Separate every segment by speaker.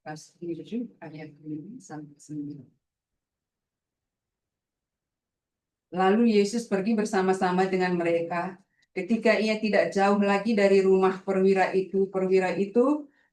Speaker 1: Lukas 7 ayat 5 sampai 9. Lalu Yesus pergi bersama-sama dengan mereka. Ketika ia tidak jauh lagi dari rumah perwira itu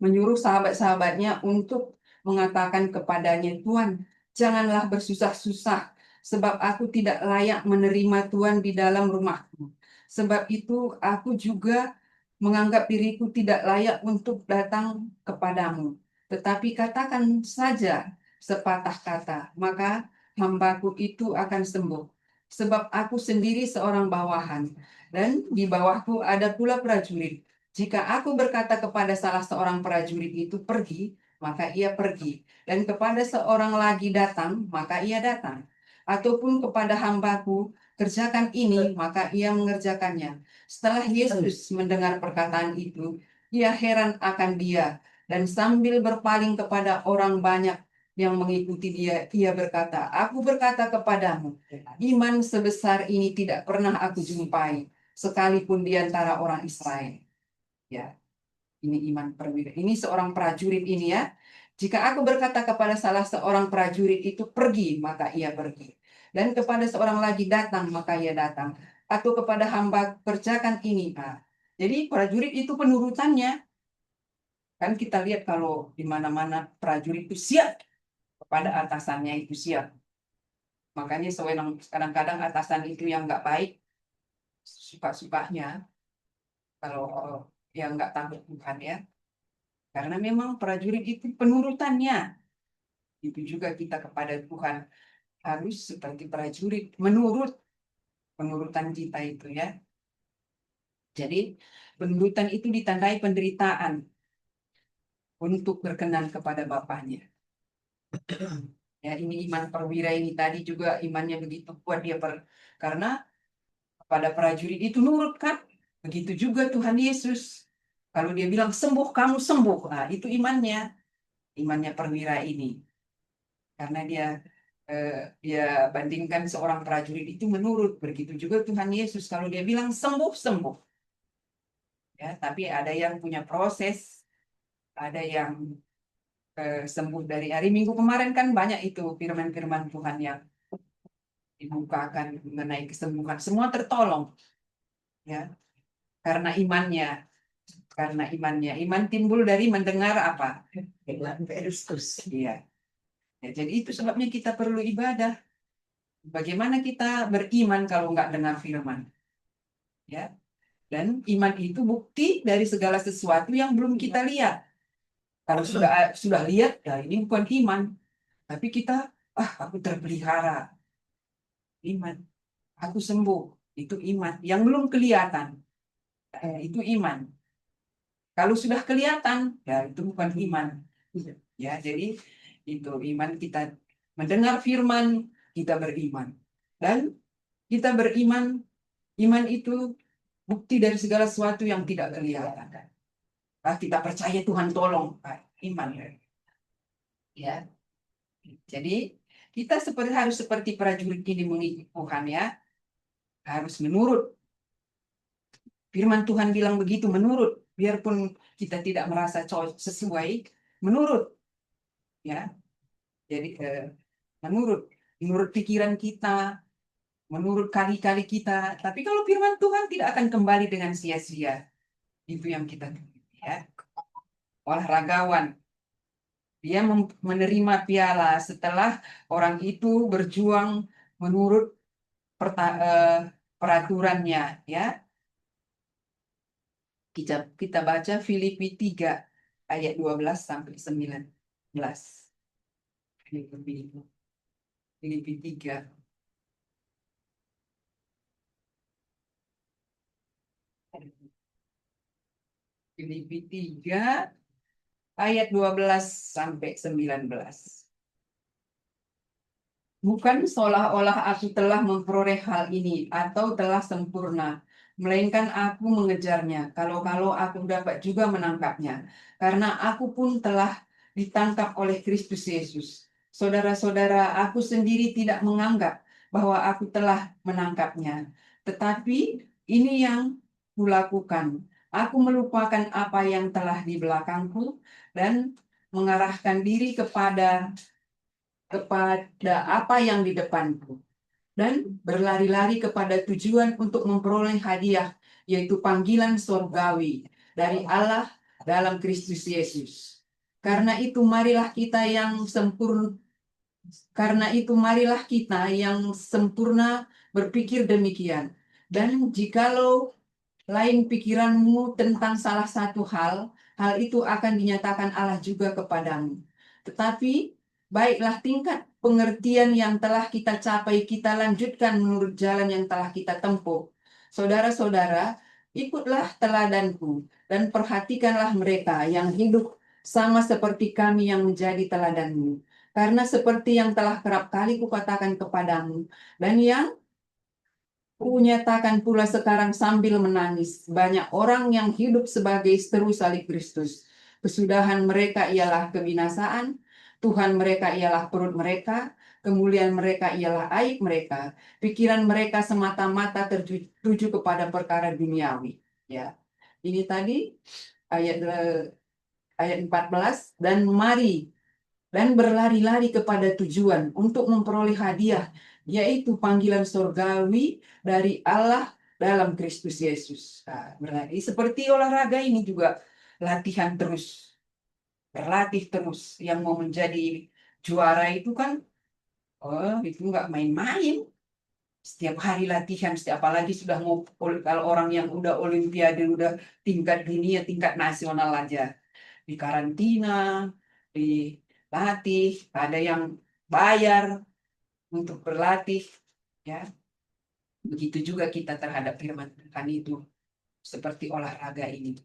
Speaker 1: menyuruh sahabat-sahabatnya untuk mengatakan kepadanya, "Tuan, janganlah bersusah-susah, sebab aku tidak layak menerima Tuan di dalam rumahku. Sebab itu aku juga menganggap diriku tidak layak untuk datang kepadamu. Tetapi katakan saja sepatah kata, maka hambaku itu akan sembuh. Sebab aku sendiri seorang bawahan, dan di bawahku ada pula prajurit. Jika aku berkata kepada salah seorang prajurit itu pergi, maka ia pergi. Dan kepada seorang lagi datang, maka ia datang. Ataupun kepada hambaku, kerjakan ini, maka ia mengerjakannya." Setelah Yesus mendengar perkataan itu, ia heran akan dia. Dan sambil berpaling kepada orang banyak yang mengikuti dia, ia berkata, "Aku berkata kepadamu, iman sebesar ini tidak pernah aku jumpai, sekalipun di antara orang Israel." Ya, ini iman perwira. Ini seorang prajurit ini ya. Jika aku berkata kepada salah seorang prajurit itu pergi, maka ia pergi. Dan kepada seorang lagi datang, maka ia datang. Atau kepada hamba kerjakan ini. Nah, jadi prajurit itu penurutannya. Kan kita lihat kalau di mana-mana prajurit itu siap kepada atasannya itu siap. Makanya kadang-kadang atasan itu yang nggak baik, suka-sukanya kalau yang nggak takut Tuhan ya. Karena memang prajurit itu penurutannya. Itu juga kita kepada Tuhan harus seperti prajurit, menurut penurutan kita itu ya. Jadi penurutan itu ditandai penderitaan untuk berkenan kepada Bapaknya. Ya, ini iman perwira ini tadi juga imannya begitu kuat dia karena pada prajurit itu nurut kan. Begitu juga Tuhan Yesus. Kalau dia bilang sembuh, kamu sembuh. Nah, itu imannya perwira ini. Karena dia bandingkan seorang prajurit itu menurut. Begitu juga Tuhan Yesus. Kalau dia bilang sembuh, sembuh. Ya, tapi ada yang punya proses, ada yang sembuh dari hari Minggu kemarin kan banyak itu firman-firman Tuhan yang dibukakan mengenai kesembuhan. Semua tertolong. Ya, karena imannya. Karena iman timbul dari mendengar apa? Firman Kristus. Iya. Ya, jadi itu sebabnya kita perlu ibadah. Bagaimana kita beriman kalau nggak dengar firman? Ya. Dan iman itu bukti dari segala sesuatu yang belum kita lihat. Kalau sudah lihat, ya ini bukan iman. Tapi kita, aku terpelihara. Iman. Aku sembuh. Itu iman. Yang belum kelihatan. Itu iman. Kalau sudah kelihatan, ya itu bukan iman. Ya, jadi itu iman kita mendengar firman, kita beriman. Dan kita beriman, iman itu bukti dari segala sesuatu yang tidak kelihatan. Kita percaya Tuhan tolong, iman. Ya, jadi kita harus seperti prajurit ini mengikuti Tuhan ya, harus menurut. Firman Tuhan bilang begitu, menurut, biarpun kita tidak merasa sesuai, menurut. Ya, jadi menurut pikiran kita, menurut kali-kali kita. Tapi kalau firman Tuhan tidak akan kembali dengan sia-sia. Itu yang kita ya. Olahragawan, dia menerima piala setelah orang itu berjuang menurut peraturannya ya. Kita baca Filipi 3 ayat 12 sampai 19. Filipi 3. Filipi 3 ayat 12 sampai 19. Bukan seolah-olah aku telah memperoleh hal ini atau telah sempurna, melainkan aku mengejarnya, kalau-kalau aku dapat juga menangkapnya. Karena aku pun telah ditangkap oleh Kristus Yesus. Saudara-saudara, aku sendiri tidak menganggap bahwa aku telah menangkapnya. Tetapi ini yang kulakukan. Aku melupakan apa yang telah di belakangku dan mengarahkan diri kepada apa yang di depanku, dan berlari-lari kepada tujuan untuk memperoleh hadiah, yaitu panggilan surgawi dari Allah dalam Kristus Yesus. Karena itu marilah kita yang sempurna Karena itu marilah kita yang sempurna berpikir demikian. Dan jikalau lain pikiranmu tentang salah satu hal, hal itu akan dinyatakan Allah juga kepadamu. Tetapi baiklah tingkat pengertian yang telah kita capai, kita lanjutkan menurut jalan yang telah kita tempuh. Saudara-saudara, ikutlah teladanku dan perhatikanlah mereka yang hidup sama seperti kami yang menjadi teladanmu. Karena seperti yang telah kerap kali kukatakan kepadamu, dan yang kunyatakan pula sekarang sambil menangis, banyak orang yang hidup sebagai seteru salib Kristus. Kesudahan mereka ialah kebinasaan, Tuhan mereka ialah perut mereka, kemuliaan mereka ialah aib mereka, pikiran mereka semata-mata tertuju kepada perkara duniawi. Ya, ini tadi ayat ayat 14, dan berlari-lari kepada tujuan untuk memperoleh hadiah, yaitu panggilan surgawi dari Allah dalam Kristus Yesus. Nah, berlari seperti olahraga ini juga latihan terus, berlatih terus. Yang mau menjadi juara itu kan, oh itu nggak main-main. Setiap hari latihan, setiap apalagi sudah mau, kalau orang yang udah olimpiade, udah tingkat dunia, tingkat nasional aja, di karantina, dilatih, ada yang bayar untuk berlatih, ya. Begitu juga kita terhadap firman Tuhan itu, seperti olahraga ini.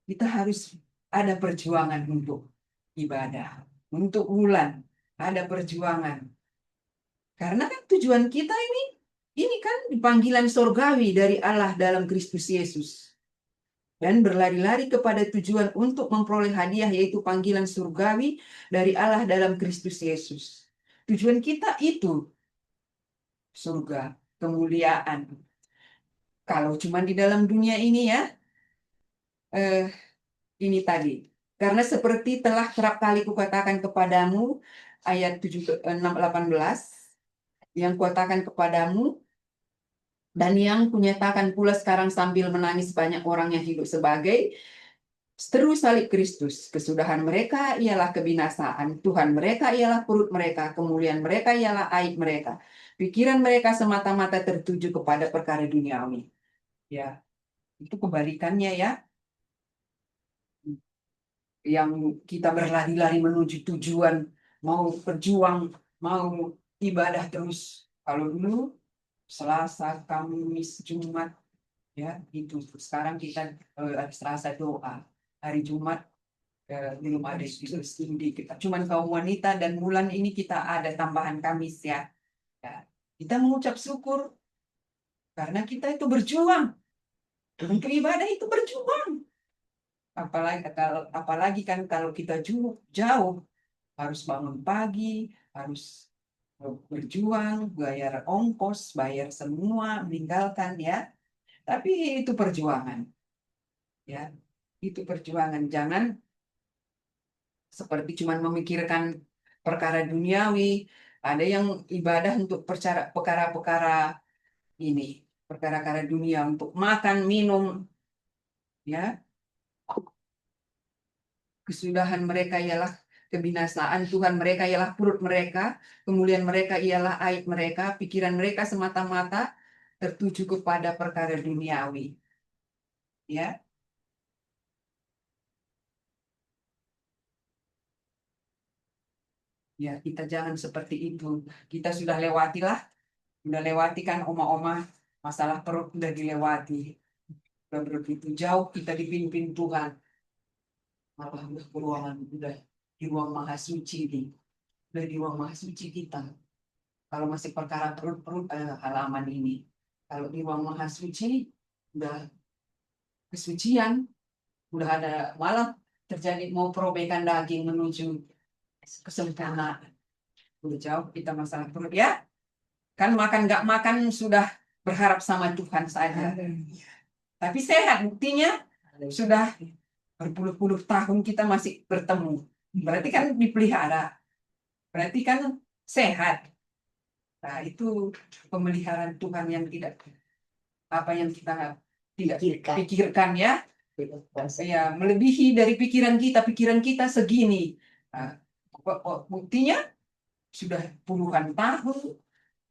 Speaker 1: Kita harus ada perjuangan untuk ibadah, untuk bulan, ada perjuangan. Karena kan tujuan kita ini kan panggilan surgawi dari Allah dalam Kristus Yesus. Dan berlari-lari kepada tujuan untuk memperoleh hadiah, yaitu panggilan surgawi dari Allah dalam Kristus Yesus. Tujuan kita itu surga, kemuliaan. Kalau cuma di dalam dunia ini ya, ini tadi. Karena seperti telah kerap kali kukatakan kepadamu, ayat 18, yang kukatakan kepadamu, dan yang kunyatakan pula sekarang sambil menangis, banyak orang yang hidup sebagai seteru salib Kristus. Kesudahan mereka ialah kebinasaan, Tuhan mereka ialah perut mereka, kemuliaan mereka ialah aib mereka. Pikiran mereka semata-mata tertuju kepada perkara duniawi. Ya, itu kebalikannya ya. Yang kita berlari-lari menuju tujuan, mau berjuang, mau ibadah terus. Kalau dulu Selasa, Kamis, Jumat, ya itu. Sekarang kita hari Selasa doa, hari Jumat belum ada studi kita. Cuman kaum wanita dan bulan ini kita ada tambahan Kamis ya. Ya. Kita mengucap syukur karena kita itu berjuang. Untuk ibadah itu berjuang. Apalagi kan kalau kita jauh harus bangun pagi, harus berjuang, bayar ongkos, bayar semua, meninggalkan ya. Tapi itu perjuangan, ya. Itu perjuangan. Jangan seperti cuma memikirkan perkara duniawi. Ada yang ibadah untuk perkara-perkara ini, perkara-perkara dunia, untuk makan, minum, ya. Kesudahan mereka ialah kebinasaan, Tuhan mereka ialah perut mereka, kemuliaan mereka ialah aib mereka, pikiran mereka semata-mata tertuju kepada perkara duniawi. Ya, ya kita jangan seperti itu. Kita sudah lewatilah, sudah lewati kan oma-oma, masalah perut sudah dilewati. Sudah begitu jauh kita dipimpin Tuhan. Malah udah ke ruangan, udah di ruang maha suci nih. Udah di ruang maha suci kita. Kalau masih perkara perut-perut halaman ini. Kalau di ruang maha suci, udah kesucian, udah ada malah terjadi mau perobekan daging menuju kesempurnaan. Udah jauh kita masalah perut ya. Kan makan nggak makan sudah berharap sama Tuhan saja. Tapi sehat buktinya sudah berpuluh-puluh tahun kita masih bertemu. berarti kan dipelihara, berarti kan sehat. Nah, itu pemeliharaan Tuhan yang tidak apa yang kita tidak pikirkan ya. Ya, melebihi dari pikiran kita segini. Nah, buktinya sudah puluhan tahun,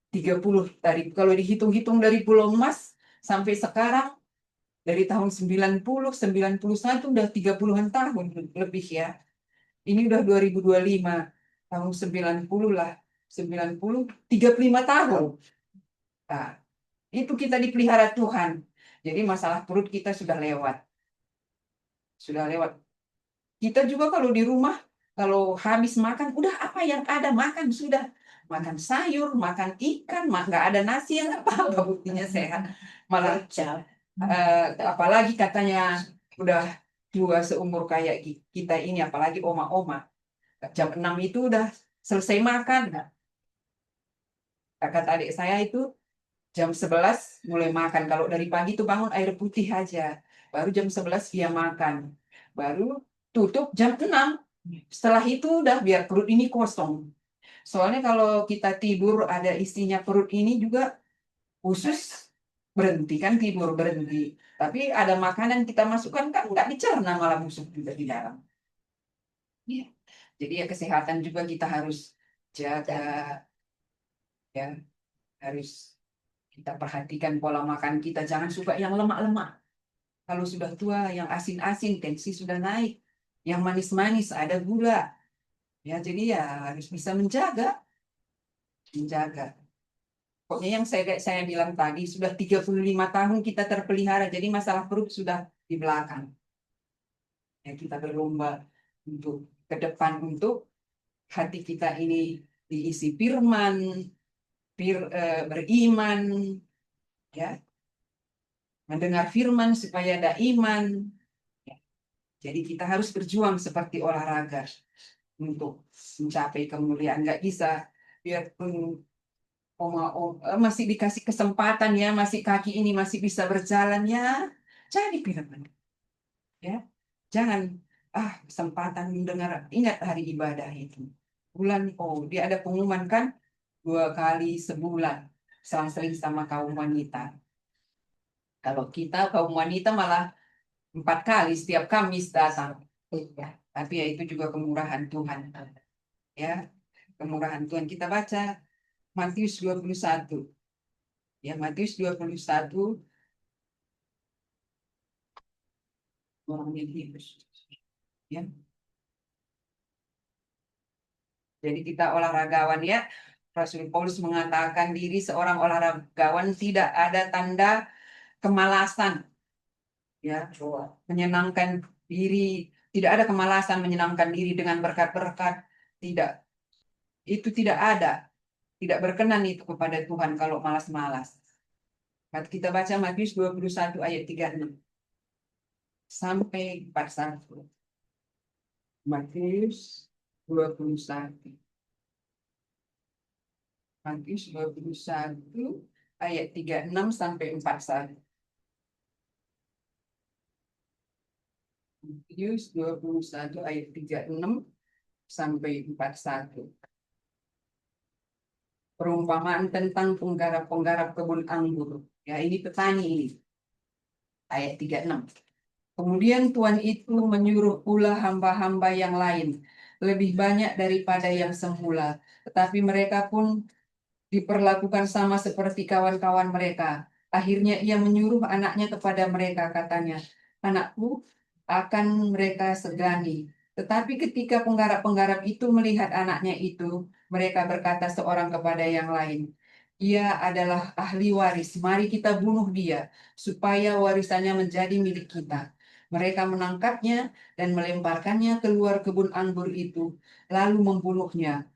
Speaker 1: 30 dari kalau dihitung-hitung dari Pulau Mas sampai sekarang dari tahun 91 udah 30-an tahun lebih ya. Ini udah 2025, tahun 90 lah, 90, 35 tahun. Nah, itu kita dipelihara Tuhan. Jadi masalah perut kita sudah lewat. Sudah lewat. Kita juga kalau di rumah, kalau habis makan, udah apa yang ada makan sudah. Makan sayur, makan ikan, nggak ada nasi yang apa-apa buktinya sehat. Malah apalagi katanya udah tua seumur kayak kita ini, apalagi oma-oma. Jam 6 itu udah selesai makan. Kakak adik saya itu jam 11 mulai makan. Kalau dari pagi itu bangun air putih aja. Baru jam 11 dia makan. Baru tutup jam 6. Setelah itu udah biar perut ini kosong. Soalnya kalau kita tidur ada isinya perut ini juga usus berhenti kan tidur berhenti. Tapi ada makanan kita masukkan kan nggak dicerna malah busuk juga di dalam. Iya. Jadi ya kesehatan juga kita harus jaga ya, harus kita perhatikan pola makan kita, jangan suka yang lemak-lemak. Kalau sudah tua, yang asin-asin, tensi sudah naik. Yang manis-manis, ada gula. Ya, jadi ya harus bisa menjaga. Pokoknya yang saya bilang tadi, sudah 35 tahun kita terpelihara, jadi masalah perut sudah di belakang. Ya, kita berlomba untuk ke depan untuk hati kita ini diisi firman, beriman, ya, mendengar firman supaya ada iman. Ya, jadi kita harus berjuang seperti olahraga untuk mencapai kemuliaan. Nggak bisa biarpun masih dikasih kesempatan ya, masih kaki ini masih bisa berjalan ya, jadi firman ya. Jangan kesempatan mendengar, ingat hari ibadah itu. Bulan, dia ada pengumuman kan 2 kali sebulan selang-seling sama kaum wanita. Kalau kita kaum wanita malah 4 kali setiap Kamis datang. Ya, tapi ya itu juga kemurahan Tuhan. Ya, kemurahan Tuhan. Kita baca Matius 21. Ya, Matius 21 orang Yesus. Ya. Jadi kita olahragawan ya. Rasul Paulus mengatakan diri seorang olahragawan tidak ada tanda kemalasan. Ya, menyenangkan diri, tidak ada kemalasan menyenangkan diri dengan berkat-berkat. Tidak, itu tidak ada. Tidak berkenan itu kepada Tuhan kalau malas-malas. Kita baca Matius 21 ayat 36 sampai 41. Matius 21. Matius 21 ayat 36 sampai 41. Matius 21 ayat 36 sampai 41. Perumpamaan tentang penggarap-penggarap kebun anggur. Ya, ini petani ini. Ayat 36. Kemudian Tuhan itu menyuruh pula hamba-hamba yang lain, lebih banyak daripada yang semula. Tetapi mereka pun diperlakukan sama seperti kawan-kawan mereka. Akhirnya ia menyuruh anaknya kepada mereka, katanya, "Anakku, akan mereka segani." Tetapi ketika penggarap-penggarap itu melihat anaknya itu, mereka berkata seorang kepada yang lain, "Ia adalah ahli waris, mari kita bunuh dia, supaya warisannya menjadi milik kita." Mereka menangkapnya dan melemparkannya keluar kebun anggur itu, lalu membunuhnya.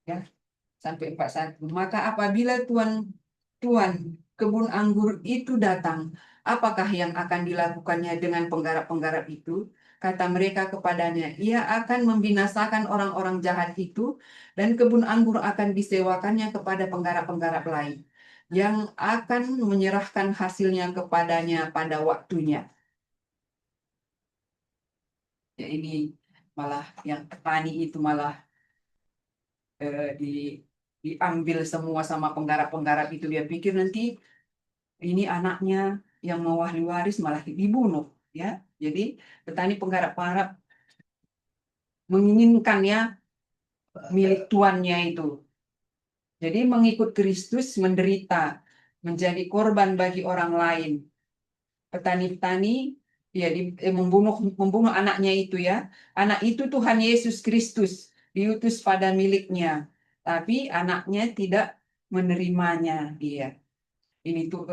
Speaker 1: Ya, sampai 41. Maka apabila tuan kebun anggur itu datang, apakah yang akan dilakukannya dengan penggarap-penggarap itu? Kata mereka kepadanya, ia akan membinasakan orang-orang jahat itu, dan kebun anggur akan disewakannya kepada penggarap-penggarap lain, yang akan menyerahkan hasilnya kepadanya pada waktunya. Ya, ini Malah yang petani itu malah diambil semua sama penggarap-penggarap itu. Dia pikir nanti ini anaknya yang mau ahli waris malah dibunuh, ya. Jadi petani penggarap-penggarap menginginkan ya milik tuannya itu. Jadi mengikut Kristus menderita, menjadi korban bagi orang lain. Petani-petani ya membunuh anaknya itu ya. Anak itu Tuhan Yesus Kristus diutus pada miliknya, tapi anaknya tidak menerimanya dia. Ini tuh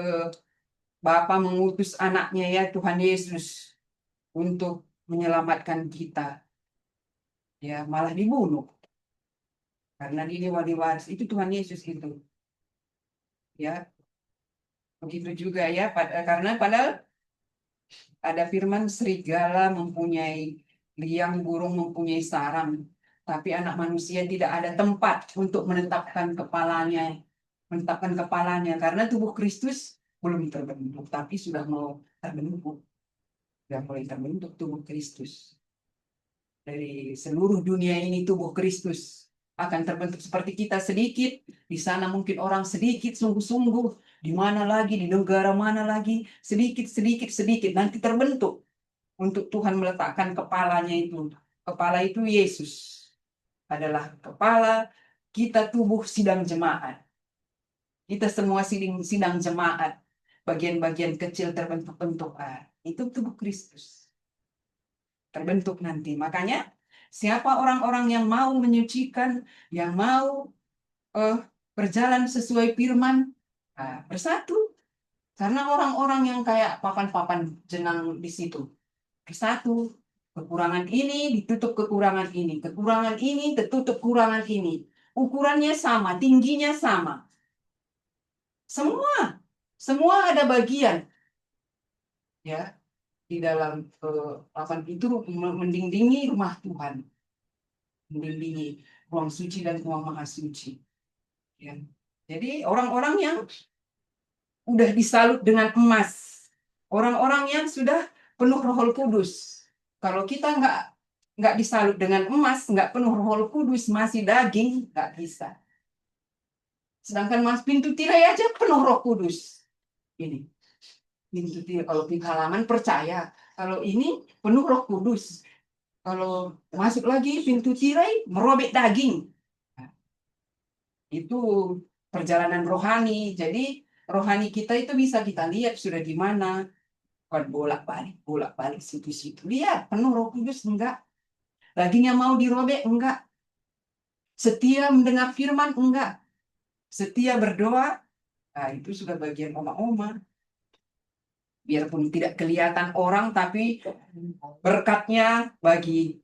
Speaker 1: Bapa mengutus anaknya ya Tuhan Yesus untuk menyelamatkan kita. Ya malah dibunuh karena ini wali waris itu Tuhan Yesus itu. Ya begitu juga ya karena padahal ada firman serigala mempunyai liang, burung mempunyai sarang, tapi anak manusia tidak ada tempat untuk menetapkan kepalanya karena tubuh Kristus belum terbentuk, tapi sudah mau terbentuk, sudah mulai terbentuk tubuh Kristus. Dari seluruh dunia ini tubuh Kristus akan terbentuk seperti kita sedikit, di sana mungkin orang sedikit sungguh-sungguh, di mana lagi, di negara mana lagi, sedikit, sedikit, sedikit, nanti terbentuk untuk Tuhan meletakkan kepalanya itu. Kepala itu Yesus adalah kepala, kita tubuh sidang jemaat. Kita semua sidang jemaat. Bagian-bagian kecil terbentuk-bentuk. Itu tubuh Kristus. Terbentuk nanti. Makanya siapa orang-orang yang mau menyucikan, yang mau berjalan sesuai firman, bersatu. Karena orang-orang yang kayak papan-papan jenang di situ, bersatu. Kekurangan ini ditutup kekurangan ini, kekurangan ini tertutup kekurangan ini. Ukurannya sama, tingginya sama. Semua ada bagian ya di dalam papan itu mendingdingi rumah Tuhan, mendingdingi ruang suci dan ruang maha suci. Ya. Jadi orang-orang yang udah disalut dengan emas, orang-orang yang sudah penuh Roh Kudus. Kalau kita nggak disalut dengan emas, nggak penuh Roh Kudus, masih daging, nggak bisa. Sedangkan mas pintu tirai aja penuh Roh Kudus. Ini pintu tirai, kalau pintu halaman percaya, kalau ini penuh Roh Kudus. Kalau masuk lagi pintu tirai merobek daging. Nah, itu perjalanan rohani. Jadi rohani kita itu bisa kita lihat sudah di mana. Bukan bolak-balik situ-situ. Lihat penuh Roh Kudus enggak. Dagingnya mau dirobek enggak. Setia mendengar firman enggak. Setia berdoa. Nah, itu sudah bagian oma-oma. Biarpun tidak kelihatan orang, tapi berkatnya bagi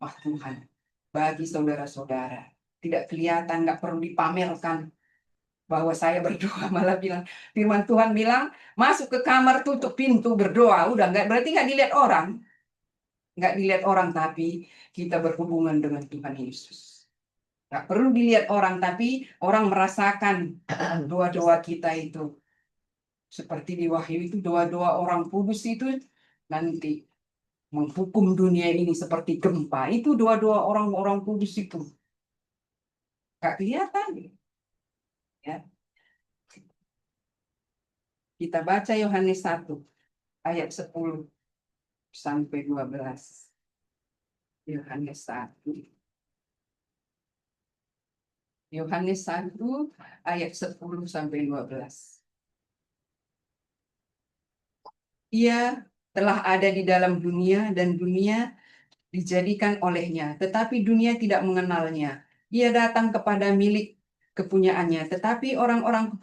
Speaker 1: Tuhan, bagi saudara-saudara. Tidak kelihatan, nggak perlu dipamerkan bahwa saya berdoa. Malah bilang, firman Tuhan bilang, masuk ke kamar, tutup pintu, berdoa. Udah, berarti nggak dilihat orang. Nggak dilihat orang, tapi kita berhubungan dengan Tuhan Yesus. Nggak perlu dilihat orang, tapi orang merasakan doa-doa kita itu. Seperti di Wahyu itu doa-doa orang kudus itu nanti menghukum dunia ini seperti gempa. Itu doa-doa orang-orang kudus itu. Gak kelihatan. Ya. Kita baca Yohanes 1 ayat 10 sampai 12. Yohanes 1. Yohanes 1 ayat 10 sampai 12. Ia telah ada di dalam dunia dan dunia dijadikan olehnya, tetapi dunia tidak mengenalnya. Ia datang kepada milik kepunyaannya, tetapi orang-orang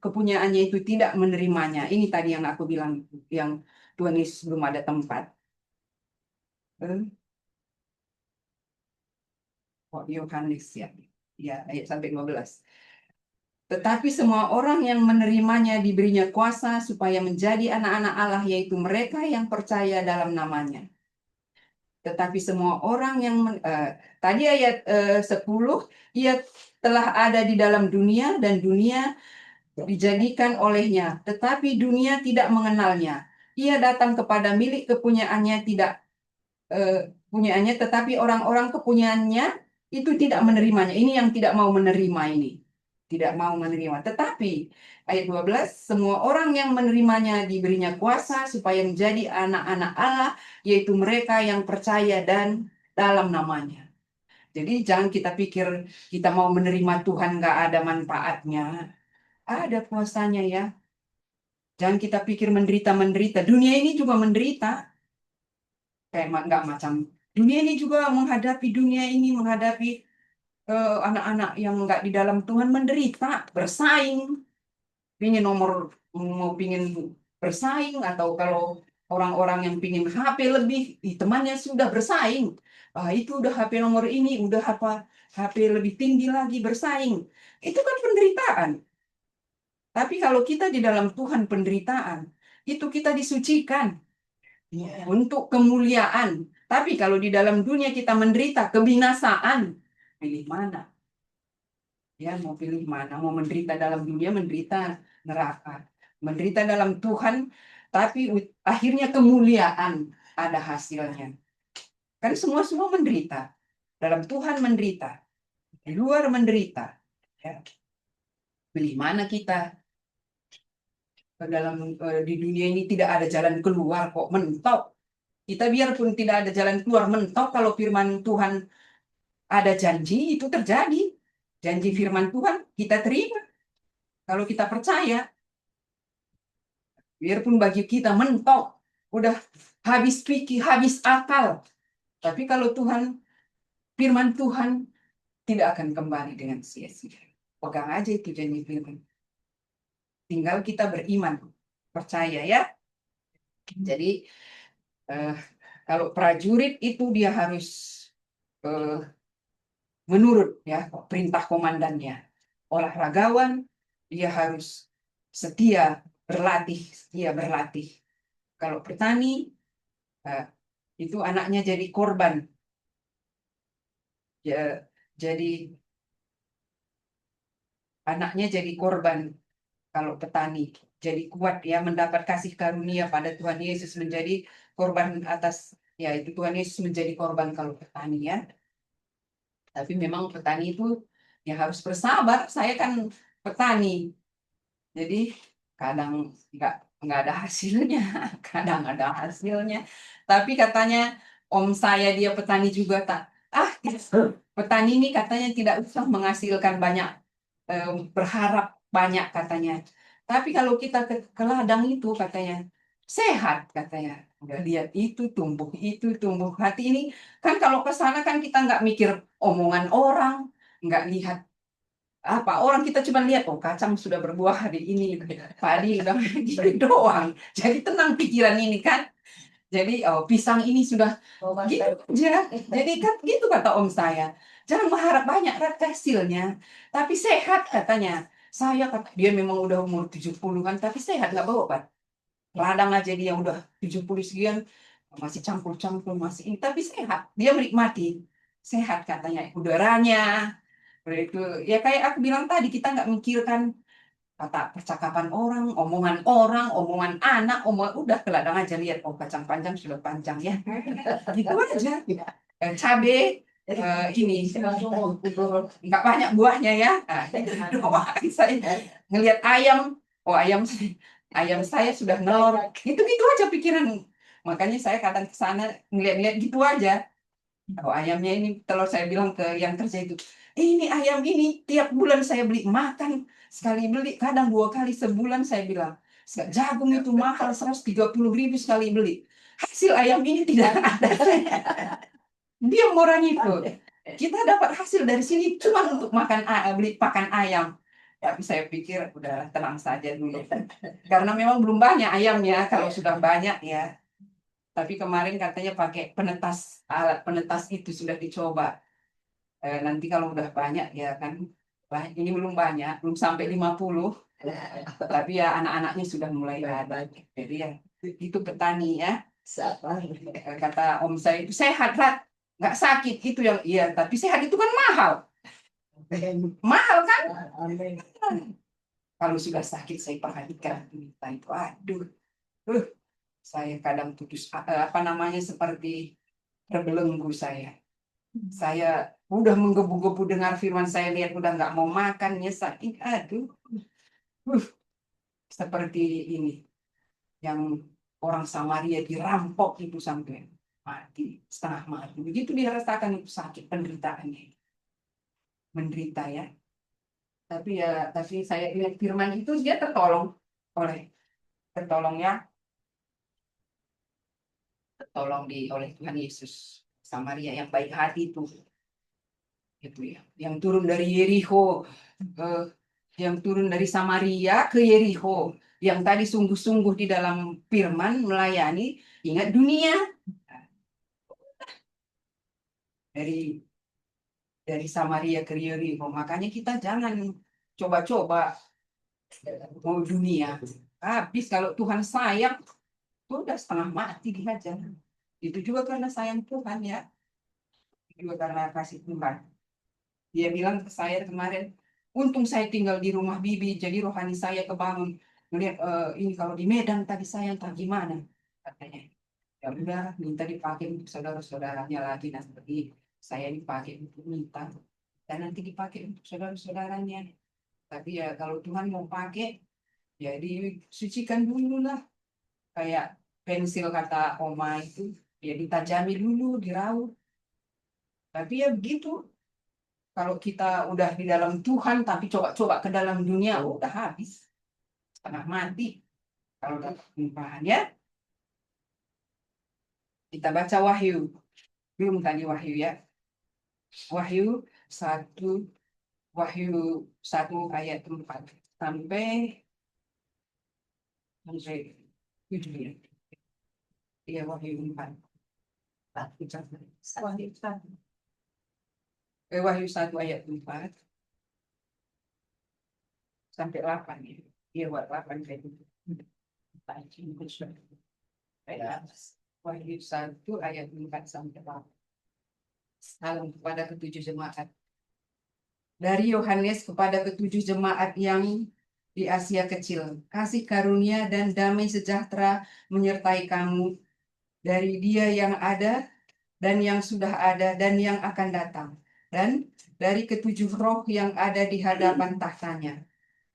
Speaker 1: kepunyaannya itu tidak menerimanya. Ini tadi yang aku bilang, yang Tuhan Yesus belum ada tempat. Yohanes ya, ayat sampai 12. Tetapi semua orang yang menerimanya diberinya kuasa supaya menjadi anak-anak Allah, yaitu mereka yang percaya dalam namanya. Tetapi semua orang yang tadi ayat 10, ia telah ada di dalam dunia dan dunia dijadikan olehnya, tetapi dunia tidak mengenalnya. Ia datang kepada milik kepunyaannya, tidak punyaannya, tetapi orang-orang kepunyaannya itu tidak menerimanya. Ini yang tidak mau menerima ini. Tidak mau menerima. Tetapi ayat 12, semua orang yang menerimanya diberinya kuasa supaya menjadi anak-anak Allah, yaitu mereka yang percaya dan dalam namanya. Jadi jangan kita pikir kita mau menerima Tuhan nggak ada manfaatnya. Ada kuasanya ya. Jangan kita pikir menderita-menderita. Dunia ini juga menderita. Kayak nggak macam. Dunia ini juga menghadapi dunia ini, menghadapi anak-anak yang nggak di dalam Tuhan menderita, bersaing. Pingin nomor, mau pingin bersaing, atau kalau orang-orang yang pingin HP lebih, temannya sudah bersaing. Itu udah HP nomor ini, udah apa HP lebih tinggi lagi bersaing. Itu kan penderitaan. Tapi kalau kita di dalam Tuhan penderitaan, itu kita disucikan untuk kemuliaan. Tapi kalau di dalam dunia kita menderita kebinasaan, pilih mana? Ya, mau pilih mana? Mau menderita dalam dunia, menderita neraka. Menderita dalam Tuhan, tapi akhirnya kemuliaan ada hasilnya. Kan semua menderita. Dalam Tuhan menderita. Di luar menderita. Ya. Pilih mana kita? Di dunia ini tidak ada jalan keluar kok, mentok. Kita biarpun tidak ada jalan keluar, mentok kalau firman Tuhan ada janji, itu terjadi. Janji firman Tuhan kita terima. Kalau kita percaya, biarpun bagi kita mentok, udah habis pikir, habis akal. Tapi kalau Tuhan, firman Tuhan tidak akan kembali dengan sia-sia. Pegang aja itu janji firman. Tinggal kita beriman, percaya ya. Jadi kalau prajurit itu dia harus menurut ya perintah komandannya. Olahragawan dia harus setia berlatih. Kalau petani itu anaknya jadi korban. Ya, jadi anaknya jadi korban kalau petani. Jadi kuat ya mendapat kasih karunia pada Tuhan Yesus menjadi korban atas ya itu Tuhan Yesus menjadi korban kalau petani ya. Tapi memang petani itu ya harus bersabar. Saya kan petani. Jadi kadang nggak ada hasilnya, kadang ada hasilnya. Tapi katanya om saya dia petani juga tak. Petani ini katanya tidak usah menghasilkan banyak, berharap banyak katanya. Tapi kalau kita ke ladang itu katanya sehat katanya. Udah lihat itu tumbuh hati ini kan kalau ke sana kan kita nggak mikir omongan orang, nggak lihat apa orang, kita cuma lihat oh kacang sudah berbuah hari ini, padi udah gitu doang. Jadi tenang pikiran ini kan. Jadi oh pisang ini sudah gitu aja. Jadi kan gitu kata om saya. Jangan mengharap banyak hasilnya, tapi sehat katanya. Saya kata dia memang udah umur 70-an tapi sehat nggak bawa obat. Ladang aja dia udah 70 sekian masih campur-campur masih ini tapi sehat. Dia menikmati sehat katanya udaranya. Itu ya kayak aku bilang tadi kita nggak mikirkan kata percakapan omongan anak, omongan udah ke ladang aja lihat oh kacang panjang sudah panjang ya. Gitu aja. Cabe ini nggak banyak buahnya ya. Itu doang saya ngelihat ayam, oh ayam saya sudah nelor. Gitu-gitu aja pikiran. Makanya saya kadang ke sana ngeliat-ngeliat gitu aja. Oh, ayamnya ini telur saya bilang ke yang kerja itu, ini ayam ini tiap bulan saya beli makan sekali beli kadang 2 kali sebulan saya bilang. Jagung itu mahal 130.000 sekali beli. Hasil ayam ini tidak ada. Dia orang itu. Kita dapat hasil dari sini cuma untuk beli pakan ayam. Tapi saya pikir udah tenang saja dulu. Karena memang belum banyak ayamnya. Kalau sudah banyak ya. Tapi kemarin katanya pakai alat penetas itu sudah dicoba. Nanti kalau udah banyak ya kan, ini belum banyak, belum sampai 50, tapi ya anak-anaknya sudah mulai ada. Jadi ya itu petani ya. Kata om saya itu sehat, Rat. Nggak sakit itu yang iya, tapi sehat itu kan mahal. Mahal kan? Kalau sudah sakit saya perhatikan kita itu, aduh, saya kadang putus apa namanya seperti terbelenggu saya. Saya udah menggebu-gebu dengar firman, saya lihat udah nggak mau makan, nyesek. Aduh, uh, seperti ini yang orang Samaria dirampok itu sampai mati, setengah mati. Begitu dia rasakan itu sakit penderitaannya, menderita ya. Tapi saya lihat firman itu dia oleh tertolong ya, tertolong oleh Tuhan Yesus. Samaria yang baik hati itu ya, yang turun dari Yeriko, eh, yang turun dari Samaria ke Yeriko, yang tadi sungguh-sungguh di dalam firman melayani, ingat dunia dari Samaria ke Yeriko. Makanya kita jangan coba-coba mau dunia. Habis kalau Tuhan sayang, udah setengah mati dihajar. Itu juga karena sayang Tuhan ya, juga karena kasih Tuhan. Dia bilang ke saya kemarin, untung saya tinggal di rumah bibi, jadi rohani saya kebangun. Melihat ini kalau di Medan tadi saya entah gimana, katanya. Ya udah, minta dipakai untuk saudara-saudaranya lagi. Nah, seperti saya dipakai untuk minta, dan nanti dipakai untuk saudara-saudaranya. Tapi ya kalau Tuhan mau pakai, ya disucikan dulu lah. Kayak pensil kata Oma itu, ya ditajami dulu, diraut. Tapi ya begitu, kalau kita udah di dalam Tuhan, tapi coba-coba ke dalam dunia, udah habis. Setengah mati. Kalau udah limpahan ya. Kita baca Wahyu. Belum tadi Wahyu ya. Wahyu 1, Wahyu 1 ayat 4 sampai 7 ya. Iya, Wahyu 4. Wahyu 1. Wahyu 1 ayat 4 sampai 8 ya. Iya, 8 kayak gitu. Wahyu 1 ayat 4 sampai 8. Salam kepada ketujuh jemaat. Dari Yohanes kepada ketujuh jemaat yang di Asia Kecil. Kasih karunia dan damai sejahtera menyertai kamu dari Dia yang ada dan yang sudah ada dan yang akan datang. Dan dari ketujuh roh yang ada di hadapan tahtanya.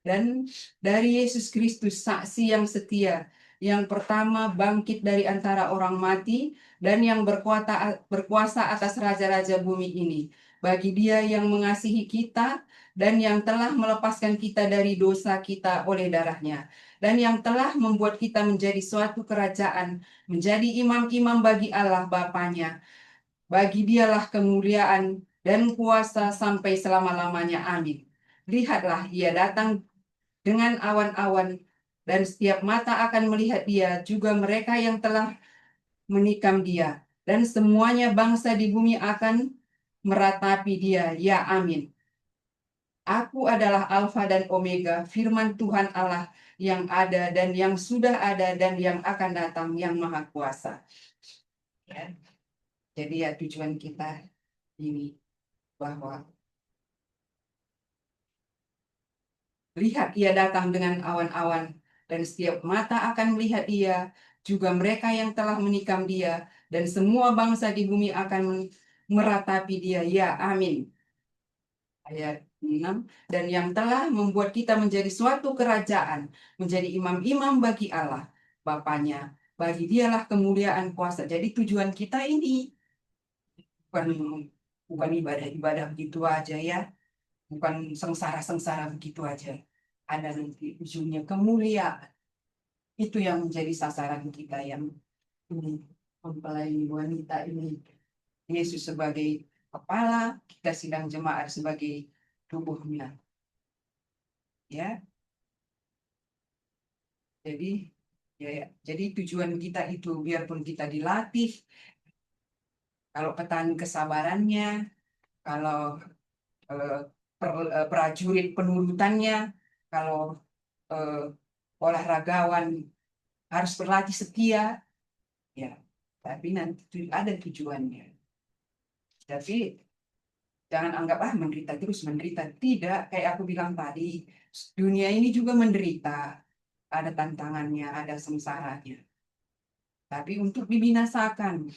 Speaker 1: Dan dari Yesus Kristus, saksi yang setia, yang pertama bangkit dari antara orang mati, dan yang berkuasa atas raja-raja bumi ini. Bagi Dia yang mengasihi kita, dan yang telah melepaskan kita dari dosa kita oleh darahnya, dan yang telah membuat kita menjadi suatu kerajaan, menjadi imam-imam bagi Allah Bapanya. Bagi Dialah kemuliaan dan kuasa sampai selama-lamanya. Amin. Lihatlah, Ia datang dengan awan-awan, dan setiap mata akan melihat Dia, juga mereka yang telah menikam Dia, dan semuanya bangsa di bumi akan meratapi Dia. Ya, amin. Aku adalah Alfa dan Omega, firman Tuhan Allah yang ada dan yang sudah ada dan yang akan datang, yang Maha Kuasa. Ya. Jadi ya tujuan kita ini, bahwa lihat, Ia datang dengan awan-awan, dan setiap mata akan melihat Dia, juga mereka yang telah menikam Dia, dan semua bangsa di bumi akan meratapi Dia. Ya, amin. Ayat 6. Dan yang telah membuat kita menjadi suatu kerajaan, menjadi imam-imam bagi Allah Bapanya. Bagi Dialah kemuliaan kuasa. Jadi tujuan kita ini bukan bukan ibadah-ibadah begitu aja ya, bukan sengsara-sengsara begitu aja. Ada nanti ujungnya kemuliaan. Itu yang menjadi sasaran kita, yang ini, mempelai wanita ini. Yesus sebagai kepala, kita sidang jemaat sebagai tubuhnya. Ya, jadi jadi tujuan kita itu, biarpun kita dilatih, kalau petani kesabarannya, kalau prajurit penurutannya, kalau eh, olahragawan harus berlatih setia, ya. Tapi nanti ada tujuannya. Tapi jangan anggap menderita terus menderita. Tidak, kayak aku bilang tadi, dunia ini juga menderita. Ada tantangannya, ada sengsaranya. Tapi untuk dibinasakan,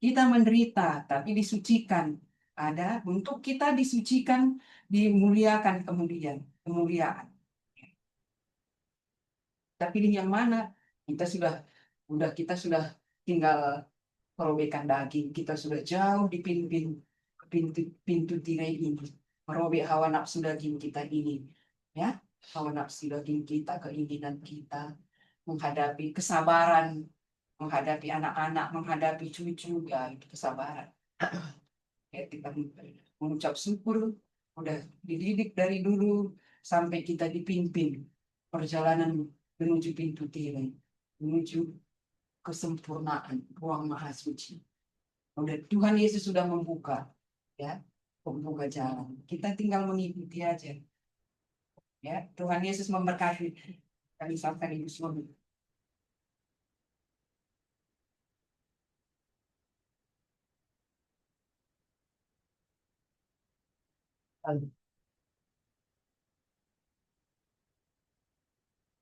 Speaker 1: Kita menderita, tapi disucikan. Ada untuk kita disucikan, dimuliakan kemudian, kemuliaan. Tapi ini yang mana? Kita sudah tinggal merobekan daging. Kita sudah jauh dipimpin ke pintu tirai ini, merobek hawa nafsu daging kita ini, ya, hawa nafsu daging kita, keinginan kita, menghadapi kesabaran, menghadapi anak-anak, menghadapi cucu, ya itu kesabaran. Ya, kita mengucap syukur, udah dididik dari dulu sampai kita dipimpin perjalanan menuju pintu tirai, menuju kesempurnaan ruang maha suci. Udah Tuhan Yesus sudah membuka, ya, membuka jalan. Kita tinggal mengikuti aja. Ya, Tuhan Yesus memberkati. Kami sampai Ibu Suami.